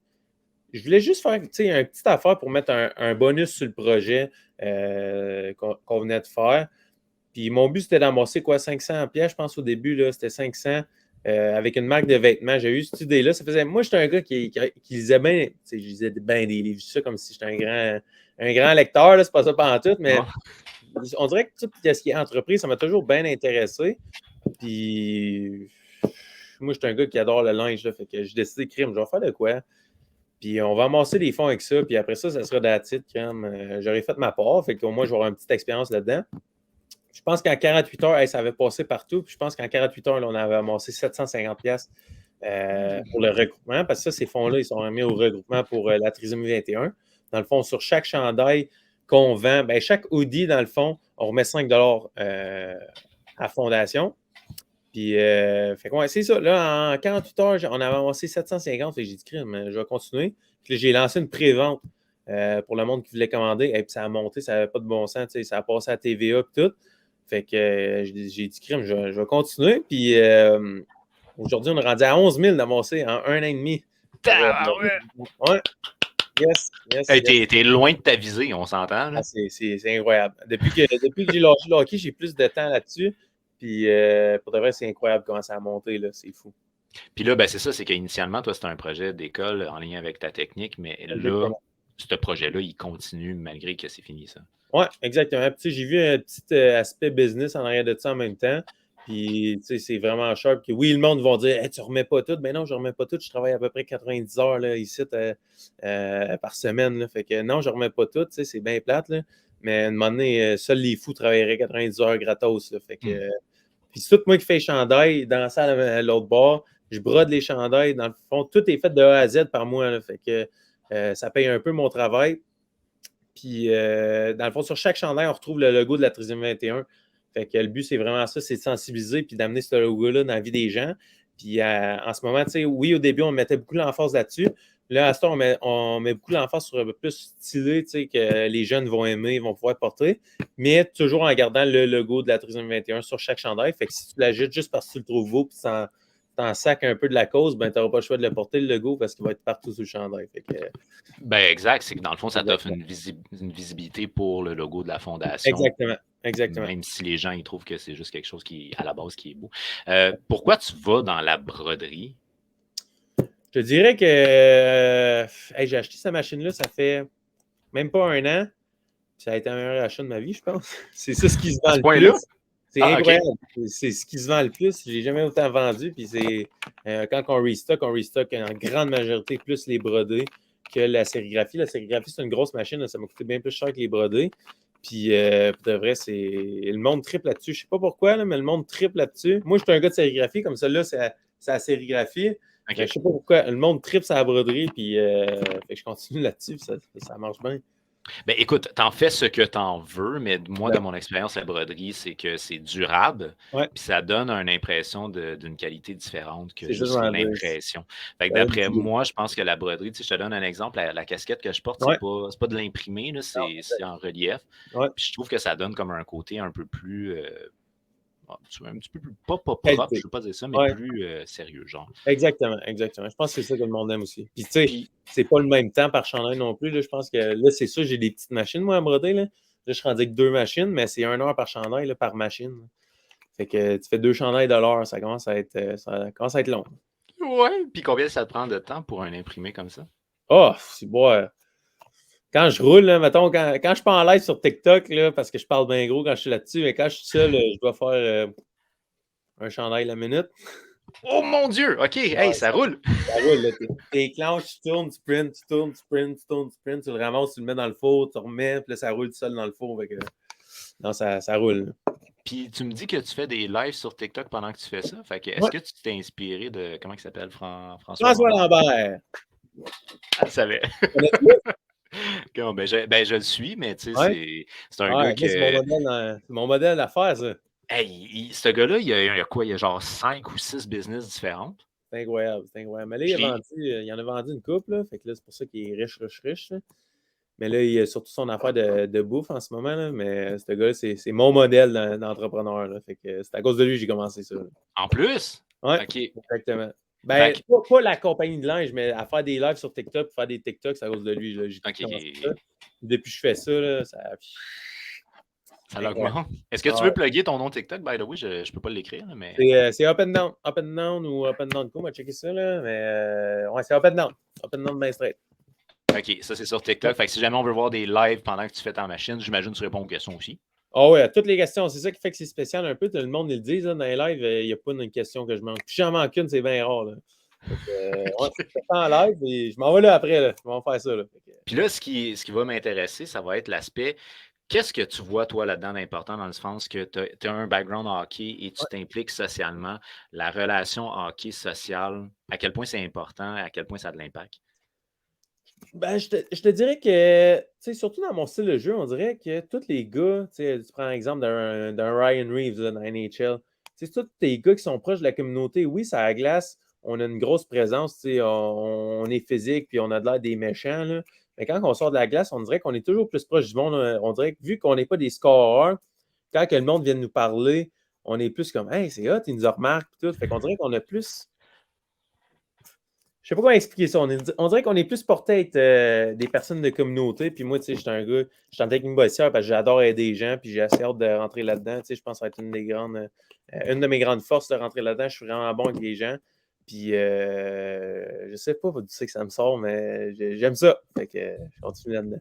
voulais juste faire tu sais, une petite affaire pour mettre un bonus sur le projet qu'on venait de faire. Puis mon but, c'était d'amasser quoi, 500 pièces, je pense au début, là, c'était 500 avec une marque de vêtements. J'ai eu cette idée-là. Moi, j'étais un gars qui lisait bien, tu sais, je lisais bien des livres, ça comme si j'étais un grand lecteur, là, c'est pas ça tout, mais Non? on dirait que tout ce qui est entreprise, ça m'a toujours bien intéressé. Puis moi, j'étais un gars qui adore le linge, là, fait que j'ai décidé de crime, je vais faire de quoi? Puis on va amasser des fonds avec ça, puis après ça sera d'attitude, crème. J'aurais fait ma part, fait qu'au moins, je vais avoir une petite expérience là-dedans. Je pense qu'en 48 heures, ça avait passé partout. Puis je pense qu'en 48 heures, là, on avait amassé 750 pièces pour le regroupement. Parce que ça, ces fonds-là, ils sont remis au regroupement pour la trisomie 21. Dans le fond, sur chaque chandail qu'on vend, ben, chaque hoodie, dans le fond, on remet 5 à fondation. Puis, fait ouais, c'est ça. Là, en 48 heures, on avait avancé 750. Fait que j'ai dit, crème, je vais continuer. Puis là, j'ai lancé une pré-vente pour le monde qui voulait commander. Et puis, ça a monté, ça n'avait pas de bon sens. Ça a passé à TVA et tout. Fait que j'ai dit, crème, je vais continuer. Puis, aujourd'hui, on est rendu à 11 000 d'amassé en un an et demi. Ouais. Ouais, yes, yes, Hey, yes. t'es loin de ta visée, on s'entend, Ah, là. c'est incroyable. Depuis que j'ai lâché le hockey, j'ai plus de temps là-dessus. Puis, pour de vrai, c'est incroyable comment ça a monté. Là. C'est fou. Puis là, ben, c'est ça, c'est qu'initialement, toi, c'était un projet d'école en lien avec ta technique, mais là, Exactement. ce projet-là, il continue malgré que c'est fini, ça. Ouais, exactement. Puis, tu sais, j'ai vu un petit aspect business en arrière de ça en même temps. Puis, tu sais, c'est vraiment sharp. Que, oui, le monde va dire hey, tu remets pas tout. Ben non, je remets pas tout. Je travaille à peu près 90 heures là, ici par semaine. Là. Fait que non, je remets pas tout. Tu sais, c'est bien plate. Là. Mais à un moment donné, seuls les fous travailleraient 90 heures gratos. Là. Fait que, Hmm. puis, c'est tout moi qui fais les chandails dans la salle à l'autre bord. Je brode les chandails. Dans le fond, tout est fait de A à Z par moi. Là. Fait que ça paye un peu mon travail. Puis, dans le fond, sur chaque chandail, on retrouve le logo de la trisomie 21. Fait que le but, c'est vraiment ça, c'est de sensibiliser puis d'amener ce logo-là dans la vie des gens. Puis, en ce moment, tu sais, oui, au début, on mettait beaucoup l'emphase là-dessus. Là, à ce temps, on met beaucoup l'emphase sur un peu plus stylé, tu sais, que les jeunes vont aimer, vont pouvoir porter, mais toujours en gardant le logo de la trisomie 21 sur chaque chandail. Fait que si tu l'ajoutes juste parce que tu le trouves beau puis t'en sacs un peu de la cause, ben, tu n'auras pas le choix de le porter, le logo, parce qu'il va être partout sur le chandail. Fait que, Ben, exact, c'est que dans le fond, ça t'offre exactement. une visibilité pour le logo de la fondation, Exactement. Exactement. même si les gens ils trouvent que c'est juste quelque chose qui, à la base, qui est beau. Pourquoi tu vas dans la broderie? Je te dirais que hey, j'ai acheté cette machine-là, ça fait même pas un an. Ça a été un meilleur achat de ma vie, je pense. C'est ça ce qui se À vend ce le plus. point-là? C'est Ah, OK. incroyable. C'est ce qui se vend le plus. J'ai jamais autant vendu. Puis c'est quand on restock en grande majorité plus les brodés. que la sérigraphie. La sérigraphie, c'est une grosse machine. Là, ça m'a coûté bien plus cher que les brodés. Puis, de vrai, le monde triple là-dessus. Je sais pas pourquoi, là, mais le monde triple là-dessus. Moi, je suis un gars de sérigraphie. Comme ça, là, c'est la sérigraphie. OK. Mais je sais pas pourquoi. Le monde triple sa broderie. Puis, fait que je continue là-dessus. Ça marche bien. Ben, écoute, t'en fais ce que t'en veux, mais moi, de Ouais. mon expérience, la broderie, c'est que c'est durable, Ouais. puis ça donne une impression d'une qualité différente que C'est ça, je juste vais en dire. l'impression. Fait que Ça donne d'après du goût. moi, je pense que la broderie, tu sais, je te donne un exemple, la casquette que je porte, Ouais. c'est pas de l'imprimé, là, Non, c'est en relief. ouais. Puis je trouve que ça donne comme un côté un peu plus, un petit peu plus, pas propre, Qualité. je veux pas dire ça, mais Ouais. plus sérieux, genre. Exactement, exactement. Je pense que c'est ça que le monde aime aussi. Puis, tu sais, Puis, c'est pas le même temps par chandail non plus. Là. Je pense que là, c'est ça, j'ai des petites machines, moi, à broder. Là, je suis rendu avec 2 machines, mais c'est 1 heure par chandail, là, par machine. Là. Fait que tu fais 2 chandails de l'heure, ça commence à être long. ouais, puis combien ça te prend de temps pour un imprimé comme ça? Oh, c'est bon. Quand je roule, là, mettons, quand je suis pas en live sur TikTok, là, parce que je parle bien gros quand je suis là-dessus, mais quand je suis seul, je dois faire un chandail la minute. Oh mon Dieu! OK, hey, Ouais, ça roule! ça roule, là. T'éclenches, tu tournes, tu sprints, tu tournes, tu sprints, tu tournes, tu sprints, tu le ramasses, tu le mets dans le four, tu remets, puis là, ça roule tout seul dans le four. Fait que, non, ça roule. Puis tu me dis que tu fais des lives sur TikTok pendant que tu fais ça. Fait que est-ce Ouais. que tu t'es inspiré de comment il s'appelle François François Lambert? Lambert. Ah, je savais. Connais-tu? Bon, je le suis, mais tu sais, Ouais. c'est un Ouais, gars moi, que. c'est mon modèle d'affaires, ça. Hey, ce gars-là, il y a quoi? Il y a genre 5 ou 6 business différentes. C'est incroyable, c'est incroyable. Mais là, Je l'ai. il en a vendu une couple, là. Fait que là, c'est pour ça qu'il est riche, riche, riche. Là. Mais là, il a surtout son affaire de bouffe en ce moment, là. Mais ce gars-là, c'est mon modèle d'entrepreneur, là. Fait que c'est à cause de lui que j'ai commencé ça. Là. En plus? Ouais, OK. exactement. Fait Ben, que. pas la compagnie de linge, mais à faire des lives sur TikTok, faire des TikToks, c'est à cause de lui. Là. J'ai tout commencé ça. OK. Depuis que je fais ça, là, ça. Ça C'est incroyable. l'augmente. Est-ce que tu Ouais. veux plugger ton nom TikTok? By the way, je peux pas l'écrire, là, mais. C'est Up and Down. Up and Down ou Up and Down Co. On va checker ça, là. Mais ouais, c'est Up and Down. Up and Down, ben straight. OK, ça c'est sur TikTok. Fait que si jamais on veut voir des lives pendant que tu fais ta machine, j'imagine que tu réponds aux questions aussi. Ah ouais, à toutes les questions. C'est ça qui fait que c'est spécial un peu. Tout le monde le dit, là, dans les lives, il n'y a pas une question que je manque. Puis j'en manque une, c'est bien rare. Là. Ouais, je fais ça en live et je m'en vais là après. Là. Je vais faire ça. Là. Puis là, ce qui va m'intéresser, ça va être l'aspect. Qu'est-ce que tu vois, toi, là-dedans d'important, dans le sens que tu as un background hockey et tu Ouais. t'impliques socialement? La relation hockey-sociale, à quel point c'est important, à quel point ça a de l'impact? Ben, je te dirais que, tu sais, surtout dans mon style de jeu, on dirait que tous les gars, tu prends l'exemple d'un Ryan Reeves là, dans NHL, tu sais, tous les gars qui sont proches de la communauté, oui, ça à la glace, on a une grosse présence, tu sais, on est physique puis on a de l'air des méchants, là. Mais quand on sort de la glace, on dirait qu'on est toujours plus proche du monde. On dirait que vu qu'on n'est pas des scoreurs, quand que le monde vient nous parler, on est plus comme, hey, c'est hot, ils nous remarquent, tout. Fait qu'on dirait qu'on a plus. Je sais pas comment expliquer ça. On dirait qu'on est plus porté à être des personnes de communauté. Puis moi, tu sais, je suis un gars, je suis en technique boissière parce que j'adore aider les gens. Puis j'ai assez hâte de rentrer là-dedans. Tu sais, je pense que ça va être une de mes grandes forces de rentrer là-dedans. Je suis vraiment bon avec les gens. Puis je sais pas d'où c'est que ça me sort, mais j'aime ça. Fait que je continue là-dedans.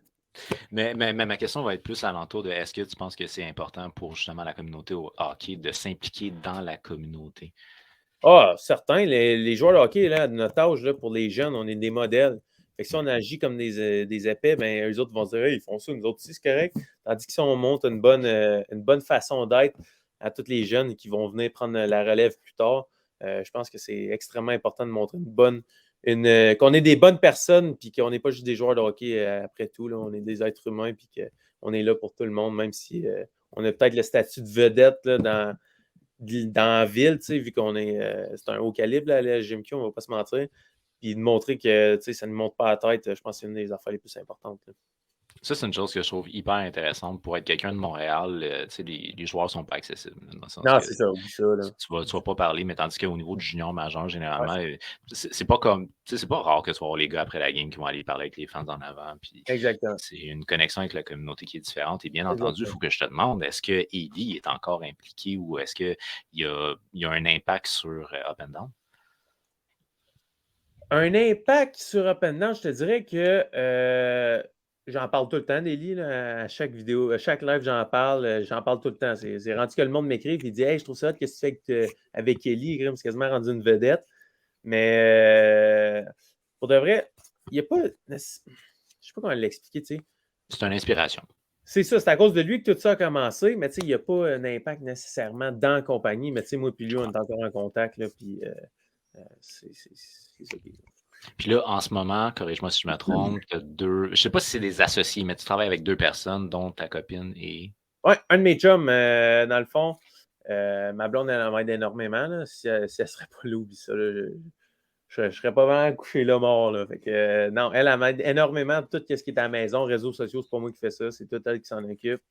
Mais ma question va être plus alentour de est-ce que tu penses que c'est important pour justement la communauté au hockey de s'impliquer dans la communauté? Ah, certains, les joueurs de hockey, là, de notre âge, là, pour les jeunes, on est des modèles. Fait que si on agit comme des épais, ben, eux autres vont se dire, hey, ils font ça, nous autres aussi, c'est correct. Tandis que si on montre une bonne façon d'être à tous les jeunes qui vont venir prendre la relève plus tard, je pense que c'est extrêmement important de montrer qu'on est des bonnes personnes, puis qu'on n'est pas juste des joueurs de hockey après tout. Là, on est des êtres humains, puis qu'on est là pour tout le monde, même si on a peut-être le statut de vedette là, dans la ville, vu qu'on est. C'est un haut calibre, là, la GMQ, on ne va pas se mentir. Puis de montrer que ça ne monte pas à la tête, je pense que c'est une des affaires les plus importantes. Là. Ça, c'est une chose que je trouve hyper intéressante. Pour être quelqu'un de Montréal, tu sais, les joueurs ne sont pas accessibles. Dans le sens Non, que c'est ça, oublie ça. Là. tu vas pas parler, mais tandis qu'au niveau du junior majeur, Ouais, généralement, c'est pas comme. Tu sais, c'est pas rare que tu vas voir les gars après la game qui vont aller parler avec les fans en avant. Puis exactement. c'est une connexion avec la communauté qui est différente. Et bien entendu, il Exactement. faut que je te demande, est-ce que Eddie est encore impliqué ou est-ce qu'il y a un impact sur Up and Down? Un impact sur Up and Down, je te dirais que j'en parle tout le temps, Nelly. Là, à chaque vidéo, à chaque live, j'en parle tout le temps. C'est rendu que le monde m'écrit et dit hey, je trouve ça hot, qu'est-ce que tu fais avec Ellie? C'est quasiment rendu une vedette. Mais pour de vrai, il n'y a pas. Je ne sais pas comment l'expliquer, tu sais. C'est une inspiration. C'est ça, c'est à cause de lui que tout ça a commencé, mais tu sais, il n'y a pas un impact nécessairement dans la compagnie. Mais tu sais, moi puis lui, on est encore en contact, là, puis c'est ça qui est. Puis là, en ce moment, corrige-moi si je me trompe, tu as deux. Je sais pas si c'est des associés, mais tu travailles avec deux personnes, dont ta copine et. Ouais, un de mes chums, dans le fond, ma blonde, elle m'aide énormément. Là. Si elle serait pas là, oublie ça. Là, je serais pas vraiment couché là mort. Là. Fait que, non, elle m'aide énormément. Tout ce qui est à la maison, réseaux sociaux, c'est pas moi qui fais ça. C'est tout elle qui s'en occupe.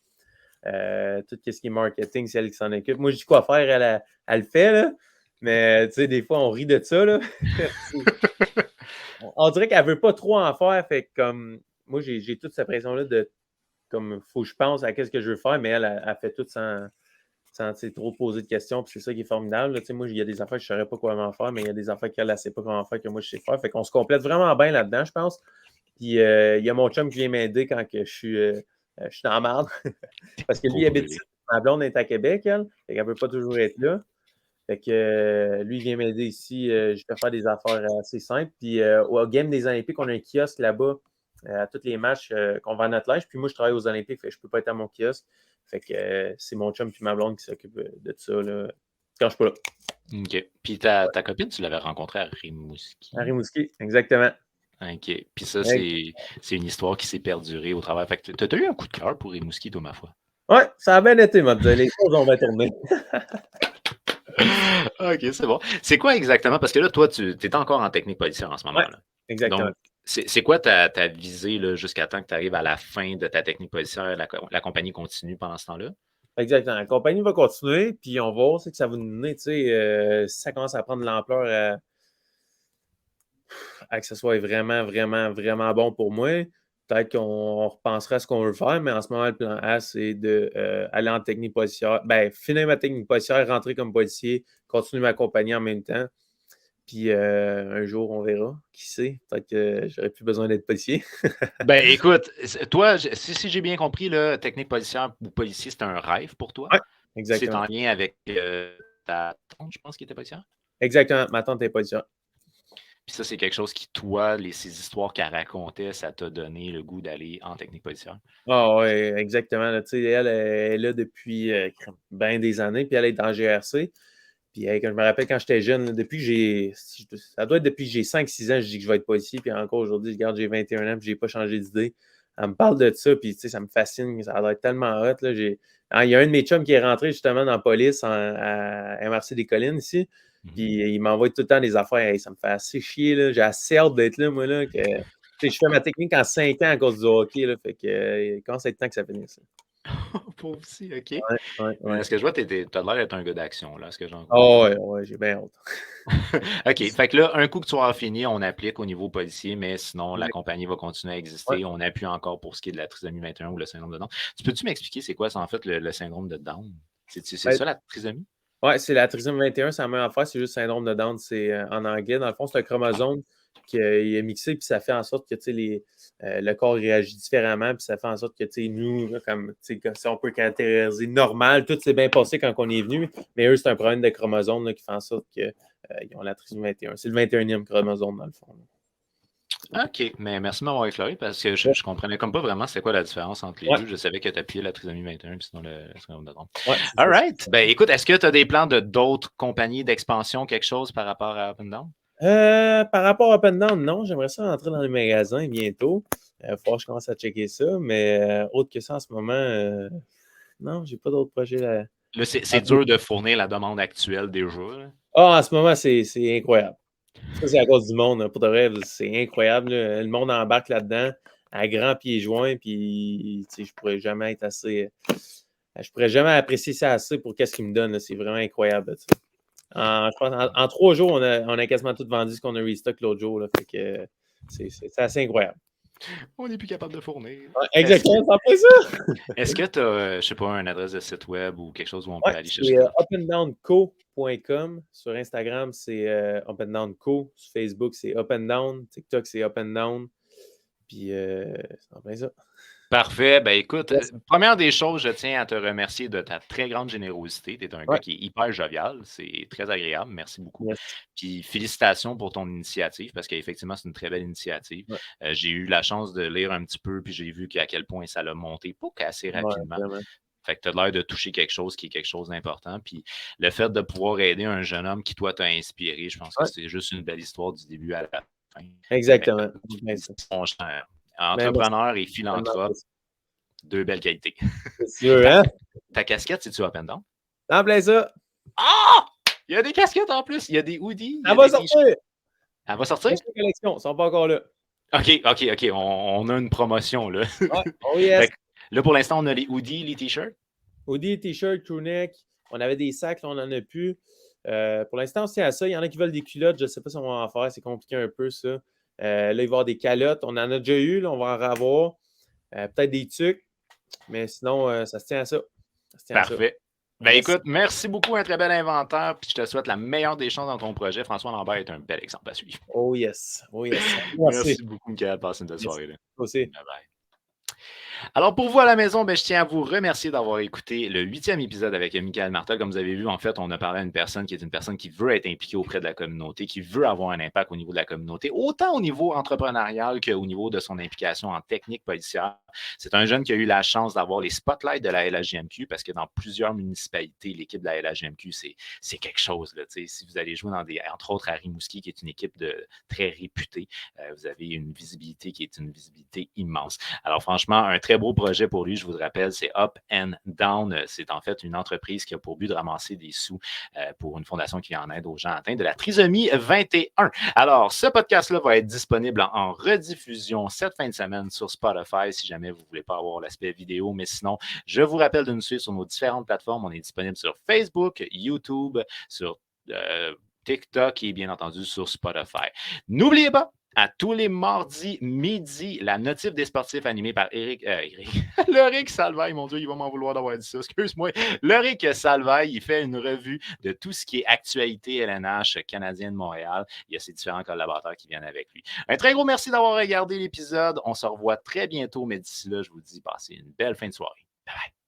Tout ce qui est marketing, c'est elle qui s'en occupe. Moi, je dis quoi faire, elle le fait. Là. Mais tu sais, des fois, on rit de ça. Là. On dirait qu'elle veut pas trop en faire. Fait que, comme moi, j'ai toute cette pression-là de comme faut que je pense à qu'est-ce que je veux faire, mais elle fait tout sans trop poser de questions. Puis c'est ça qui est formidable. Là. Moi, il y a des affaires que je ne saurais pas comment faire, mais il y a des affaires qu'elle ne sait pas comment faire que moi, je sais faire. Fait qu'on se complète vraiment bien là-dedans, je pense. Puis il y a mon chum qui vient m'aider quand que je suis dans la merde. Parce que lui, il habite ici. Ma blonde est à Québec, elle. Fait qu'elle ne peut pas toujours être là. Fait que lui, il vient m'aider ici. Je peux faire des affaires assez simples. Puis au Game des Olympiques, on a un kiosque là-bas à tous les matchs qu'on vend notre linge. Puis moi, je travaille aux Olympiques, fait que je ne peux pas être à mon kiosque. Fait que c'est mon chum puis ma blonde qui s'occupe de ça là, quand je suis pas là. OK. Puis ta copine, tu l'avais rencontrée à Rimouski. À Rimouski, exactement. OK. Puis ça, c'est une histoire qui s'est perdurée au travers. Fait que tu as eu un coup de cœur pour Rimouski, toi, ma foi. Ouais, ça a bien été, m'a dit. Les choses ont bien tourné. OK, c'est bon. C'est quoi exactement? Parce que là, toi, tu es encore en technique policière en ce moment. Ouais, Là. exactement. Donc, c'est quoi ta visée là, jusqu'à temps que tu arrives à la fin de ta technique policière? La compagnie continue pendant ce temps-là? Exactement. La compagnie va continuer, puis on va voir ce que ça va nous donner. Si ça commence à prendre de l'ampleur à que ce soit vraiment, vraiment, vraiment bon pour moi, peut-être qu'on repensera à ce qu'on veut faire, mais en ce moment, le plan A, c'est d'aller en technique policière. Ben, finir ma technique policière, rentrer comme policier, continuer ma compagnie en même temps. Puis un jour, on verra. Qui sait? Peut-être que j'aurais plus besoin d'être policier. Ben écoute, toi, si j'ai bien compris, là, technique policière ou policier, c'est un rêve pour toi. Ouais, C'est exactement. en lien avec ta tante, je pense, qui était policière. Exactement. Ma tante est policière. Puis ça, c'est quelque chose qui, toi, ces histoires qu'elle racontait, ça t'a donné le goût d'aller en technique policière. Ah oui, exactement. Là, elle est là depuis bien des années, puis elle est dans GRC. Puis quand je me rappelle quand j'étais jeune, là, ça doit être depuis que j'ai 5-6 ans, je dis que je vais être policier, puis encore aujourd'hui, je garde, j'ai 21 ans, puis j'ai pas changé d'idée. Elle me parle de ça, puis ça me fascine, ça doit être tellement hot. Là, il y a un de mes chums qui est rentré justement dans la police à MRC des Collines ici, puis il m'envoie tout le temps des affaires. Hey, ça me fait assez chier, là. J'ai assez hâte d'être là, moi, là, que je fais ma technique en 5 ans à cause du hockey, là, fait que il commence à être temps que ça finisse. Pour aussi, OK. Ouais. Est-ce que je vois, tu as l'air d'être un gars d'action, là, ce que j'en Oh, comprends. ouais, j'ai bien hâte. OK. Fait que là, un coup que tu auras fini, on applique au niveau policier, mais sinon, la compagnie va continuer à Ouais. exister. On appuie encore pour ce qui est de la trisomie 21 ou le syndrome de Down. Tu peux-tu m'expliquer c'est quoi, ça, en fait, le syndrome de Down? C'est Ben, ça, la trisomie? ouais, c'est la trisomie 21, c'est la même affaire, c'est juste syndrome de Down, c'est en anglais. Dans le fond, c'est un chromosome qui est mixé, puis ça fait en sorte que le corps réagit différemment, puis ça fait en sorte que nous, là, comme si on peut caractériser normal, tout s'est bien passé quand on est venu, mais eux, c'est un problème de chromosome là, qui fait en sorte qu'ils ont la trisomie 21. C'est le 21e chromosome, dans le fond. OK, mais merci de m'avoir éclairé parce que je comprenais comme pas vraiment c'était quoi la différence entre les Ouais, deux. Je savais que tu appuyais la trisomie 21 puis sinon le syndrome de Down. ouais, c'est All ça. right. Ben écoute, est-ce que tu as des plans de d'autres compagnies d'expansion, quelque chose par rapport à Up and Down? Par rapport à Up and Down, non, j'aimerais ça rentrer dans les magasins bientôt. Il va falloir que je commence à checker ça, mais autre que ça en ce moment, non, j'ai pas d'autres projets là. Là, c'est dur de fournir la demande actuelle déjà. Là. Ah, en ce moment, c'est incroyable. Ça, c'est à cause du monde. Hein. Pour de vrai, c'est incroyable. Là. Le monde embarque là-dedans à grands pieds joints, puis je pourrais jamais être assez. Je pourrais jamais apprécier ça assez pour qu'est-ce qu'il me donne. C'est vraiment incroyable. Je pense, en 3 jours, on a quasiment tout vendu ce qu'on a restock l'autre jour. Là, fait que c'est assez incroyable. On n'est plus capable de fournir. Ouais, exactement, ça fait ça. Est-ce que tu as, je sais pas, une adresse de site web ou quelque chose où on Ouais, peut aller chercher c'est des infos? upanddownco.com. Sur Instagram, c'est upanddownco. Sur Facebook, c'est upanddown. TikTok, c'est upanddown. Puis, c'est en plein ça. Parfait. Ben écoute, Yes. première des choses, je tiens à te remercier de ta très grande générosité. Tu es un gars Ouais. qui est hyper jovial. C'est très agréable. Merci beaucoup. Yes. Puis félicitations pour ton initiative parce qu'effectivement, c'est une très belle initiative. Ouais. J'ai eu la chance de lire un petit peu, puis j'ai vu à quel point ça l'a monté, pas qu'assez Ouais, rapidement. vraiment. Fait que tu as l'air de toucher quelque chose qui est quelque chose d'important. Puis le fait de pouvoir aider un jeune homme qui, toi, t'a inspiré, je pense que Ouais. c'est juste une belle histoire du début à la fin. Exactement. Ben, ça. Ton cher Ben, merci entrepreneur et tellement philanthrope, apprécié. deux belles qualités. C'est sûr, Ta, hein? ta casquette, c'est-tu up and down? En plein ça! Ah! Il y a des casquettes en plus, il y a des hoodies, il y Elle a va des t-shirts. sortir! Elle va sortir? Reste collection, ils sont pas encore là. OK. On a une promotion, là. Ouais. Oh yes! Fait que là, pour l'instant, on a les hoodies, les t-shirts. Hoodie, t-shirt, crewneck. On avait des sacs, là, on n'en a plus. Pour l'instant, on se tient à ça. Il y en a qui veulent des culottes. Je ne sais pas si on va en faire. C'est compliqué un peu, ça. Là, il va y avoir des calottes. On en a déjà eu. Là, on va en avoir. Peut-être des tucs. Mais sinon, ça se tient à ça. Ça se tient à ça. Parfait. Ben Yes. écoute, merci beaucoup, un très bel inventaire, puis je te souhaite la meilleure des chances dans ton projet. François Lambert est un bel exemple à suivre. Oh yes. Oh yes. Merci beaucoup, Michael. Passe une belle Yes. soirée. Là. Toi aussi. Bye bye. Alors, pour vous à la maison, ben, je tiens à vous remercier d'avoir écouté le 8e épisode avec Michael Martel. Comme vous avez vu, en fait, on a parlé à une personne qui est une personne qui veut être impliquée auprès de la communauté, qui veut avoir un impact au niveau de la communauté, autant au niveau entrepreneurial qu'au niveau de son implication en technique policière. C'est un jeune qui a eu la chance d'avoir les spotlights de la LHJMQ parce que dans plusieurs municipalités, l'équipe de la LHJMQ, c'est quelque chose. Là, si vous allez jouer entre autres à Rimouski, qui est une équipe très réputée, vous avez une visibilité qui est une visibilité immense. Alors franchement, un très beau projet pour lui, je vous rappelle, c'est Up and Down. C'est en fait une entreprise qui a pour but de ramasser des sous pour une fondation qui en aide aux gens atteints de la trisomie 21. Alors, ce podcast-là va être disponible en rediffusion cette fin de semaine sur Spotify si jamais vous ne voulez pas avoir l'aspect vidéo. Mais sinon, je vous rappelle de nous suivre sur nos différentes plateformes. On est disponible sur Facebook, YouTube, sur TikTok et bien entendu sur Spotify. N'oubliez pas, à tous les mardis midi, la notif des sportifs animée par Loric Salvaille, mon Dieu, il va m'en vouloir d'avoir dit ça, excuse-moi. Loric Salvaille, il fait une revue de tout ce qui est actualité LNH canadienne de Montréal. Il y a ses différents collaborateurs qui viennent avec lui. Un très gros merci d'avoir regardé l'épisode. On se revoit très bientôt, mais d'ici là, je vous dis, passez une belle fin de soirée. Bye bye.